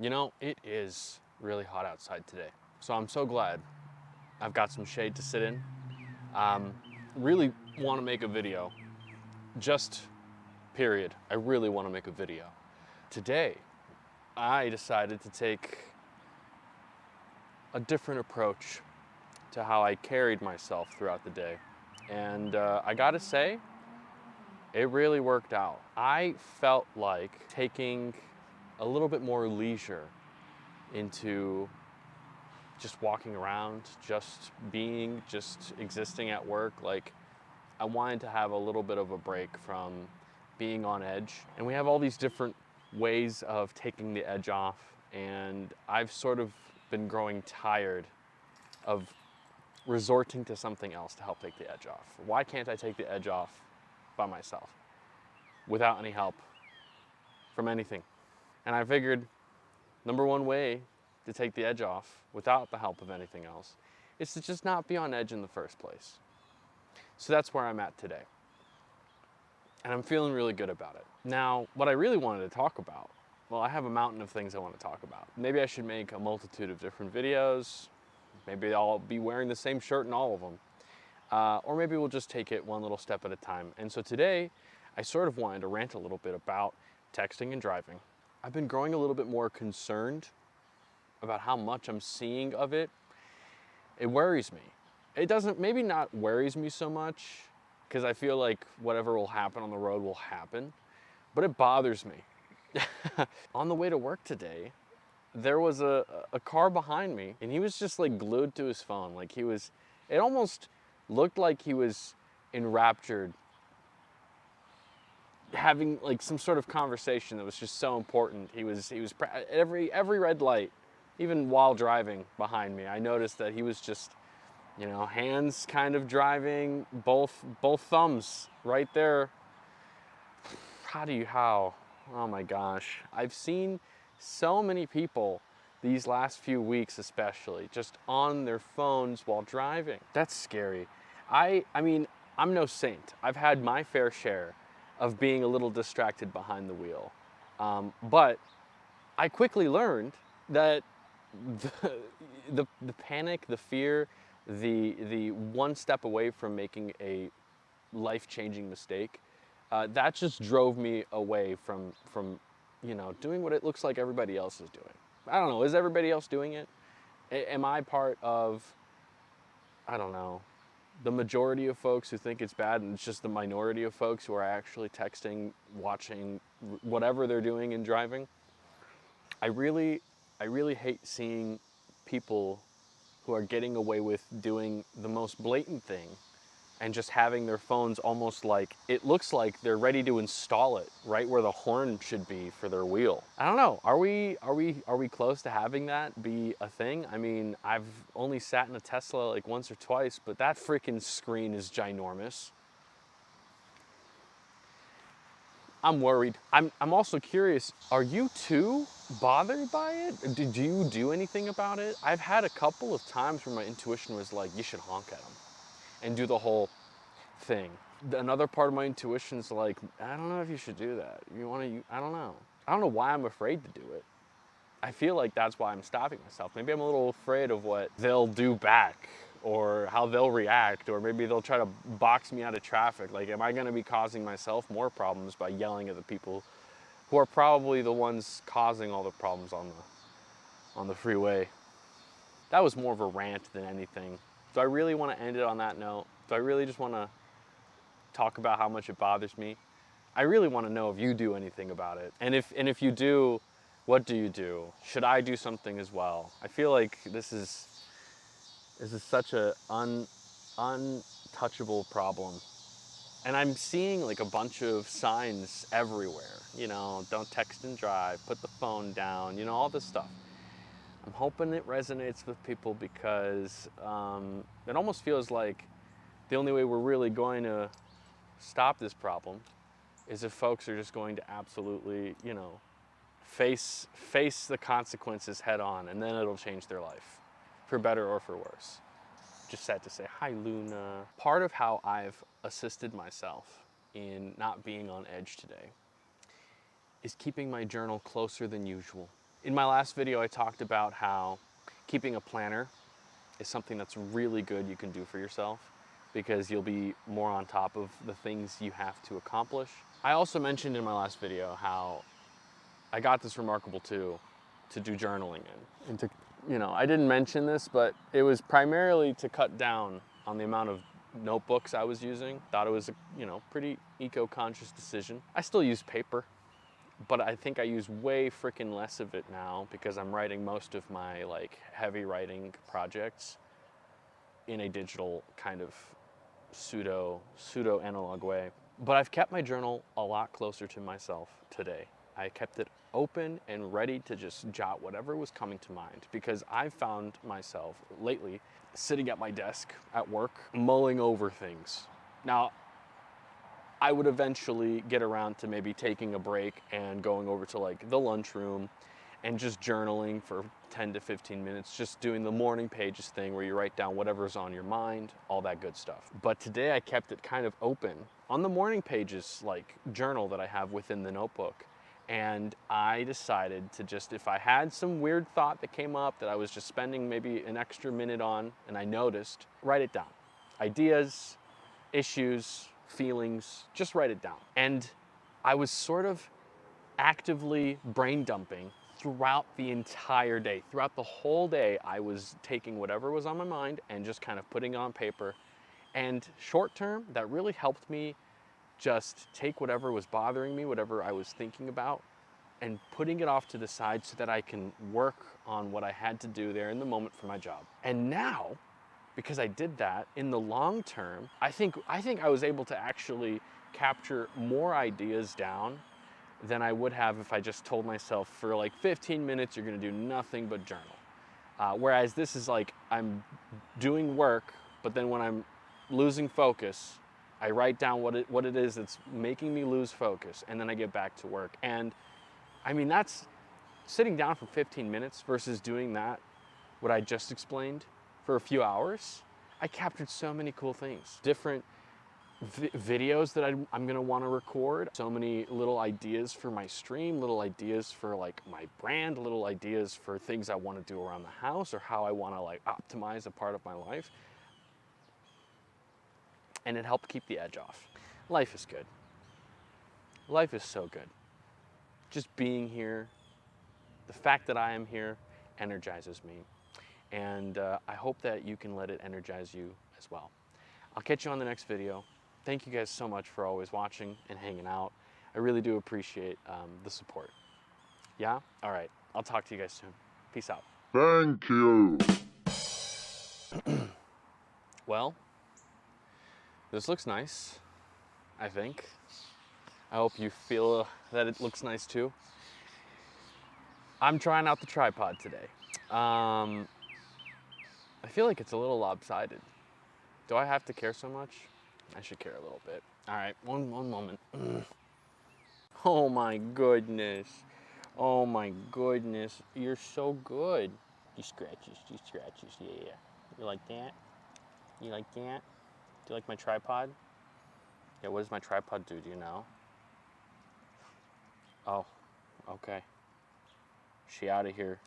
You know, it is really hot outside today. So I'm so glad I've got some shade to sit in. Um, really want to make a video. Just period. I really want to make a video. Today, I decided to take a different approach to how I carried myself throughout the day. And I gotta say, it really worked out. I felt like taking a little bit more leisure into just walking around, just being, just existing at work. Like, I wanted to have a little bit of a break from being on edge. And we have all these different ways of taking the edge off. And I've sort of been growing tired of resorting to something else to help take the edge off. Why can't I take the edge off by myself without any help from anything? And I figured number one way to take the edge off without the help of anything else is to just not be on edge in the first place. So that's where I'm at today. And I'm feeling really good about it. Now, what I really wanted to talk about, well, I have a mountain of things I want to talk about. Maybe I should make a multitude of different videos. Maybe I'll be wearing the same shirt in all of them. Or maybe we'll just take it one little step at a time. And so today, I sort of wanted to rant a little bit about texting and driving. I've been growing a little bit more concerned about how much I'm seeing of it. It worries me. It doesn't, maybe not worries me so much, because I feel like whatever will happen on the road will happen, but it bothers me. On the way to work today, there was a car behind me, and he was just like glued to his phone. Like it almost looked like he was enraptured, having like some sort of conversation that was just so important. He was every red light, even while driving behind me, I noticed that he was just, hands kind of driving, both thumbs right there. How? Oh my gosh. I've seen so many people these last few weeks especially just on their phones while driving. That's scary. I mean, I'm no saint. I've had my fair share of being a little distracted behind the wheel. But I quickly learned that the panic, the fear, the one step away from making a life-changing mistake, that just drove me away from doing what it looks like everybody else is doing. I don't know. Is everybody else doing it? Am I part of, I don't know, the majority of folks who think it's bad, and it's just the minority of folks who are actually texting, watching, whatever they're doing and driving? I really hate seeing people who are getting away with doing the most blatant thing and just having their phones almost like, it looks like they're ready to install it right where the horn should be for their wheel. I don't know. Are we close to having that be a thing? I mean, I've only sat in a Tesla like once or twice, but that freaking screen is ginormous. I'm worried. I'm also curious, are you too bothered by it? Do you do anything about it? I've had a couple of times where my intuition was like, you should honk at them and do the whole thing. Another part of my intuition's like, I don't know if you should do that. I don't know. I don't know why I'm afraid to do it. I feel like that's why I'm stopping myself. Maybe I'm a little afraid of what they'll do back, or how they'll react, or maybe they'll try to box me out of traffic. Like, am I gonna be causing myself more problems by yelling at the people who are probably the ones causing all the problems on the freeway? That was more of a rant than anything. Do I really wanna end it on that note? Do I really just wanna talk about how much it bothers me? I really wanna know if you do anything about it. And if you do, what do you do? Should I do something as well? I feel like this is such a untouchable problem. And I'm seeing like a bunch of signs everywhere, don't text and drive, put the phone down, all this stuff. I'm hoping it resonates with people, because it almost feels like the only way we're really going to stop this problem is if folks are just going to absolutely, face the consequences head on, and then it'll change their life, for better or for worse. Just sad to say, hi Luna. Part of how I've assisted myself in not being on edge today is keeping my journal closer than usual. In my last video, I talked about how keeping a planner is something that's really good you can do for yourself because you'll be more on top of the things you have to accomplish. I also mentioned in my last video how I got this remarkable tool to do journaling in. And to, I didn't mention this, but it was primarily to cut down on the amount of notebooks I was using. Thought it was a, pretty eco-conscious decision. I still use paper, but I think I use way freaking less of it now because I'm writing most of my heavy writing projects in a digital kind of pseudo analog way. But I've kept my journal a lot closer to myself today. I kept it open and ready to just jot whatever was coming to mind because I've found myself lately sitting at my desk at work, mulling over things. Now, I would eventually get around to maybe taking a break and going over to the lunchroom and just journaling for 10 to 15 minutes, just doing the morning pages thing where you write down whatever's on your mind, all that good stuff. But today I kept it kind of open on the morning pages journal that I have within the notebook. And I decided to just, if I had some weird thought that came up that I was just spending maybe an extra minute on and I noticed, write it down. Ideas, issues, feelings, just write it down. And I was sort of actively brain dumping throughout the entire day. Throughout the whole day, I was taking whatever was on my mind and just kind of putting it on paper. And short term, that really helped me just take whatever was bothering me, whatever I was thinking about, and putting it off to the side so that I can work on what I had to do there in the moment for my job. And now, because I did that, in the long term, I think I was able to actually capture more ideas down than I would have if I just told myself for 15 minutes you're gonna do nothing but journal. Whereas this is I'm doing work, but then when I'm losing focus, I write down what it is that's making me lose focus, and then I get back to work. And I mean, that's sitting down for 15 minutes versus doing that, what I just explained, for a few hours. I captured so many cool things. Different videos that I'm gonna wanna record. So many little ideas for my stream, little ideas for my brand, little ideas for things I wanna do around the house or how I wanna optimize a part of my life. And it helped keep the edge off. Life is good. Life is so good. Just being here, the fact that I am here energizes me. And I hope that you can let it energize you as well. I'll catch you on the next video. Thank you guys so much for always watching and hanging out. I really do appreciate the support. Yeah? All right. I'll talk to you guys soon. Peace out. Thank you. Well, this looks nice, I think. I hope you feel that it looks nice too. I'm trying out the tripod today. I feel like it's a little lopsided. Do I have to care so much? I should care a little bit. All right, one moment. Oh my goodness. Oh my goodness. You're so good. You scratches, yeah. You like that? You like that? Do you like my tripod? Yeah, what does my tripod do you know? Oh, okay. She out of here.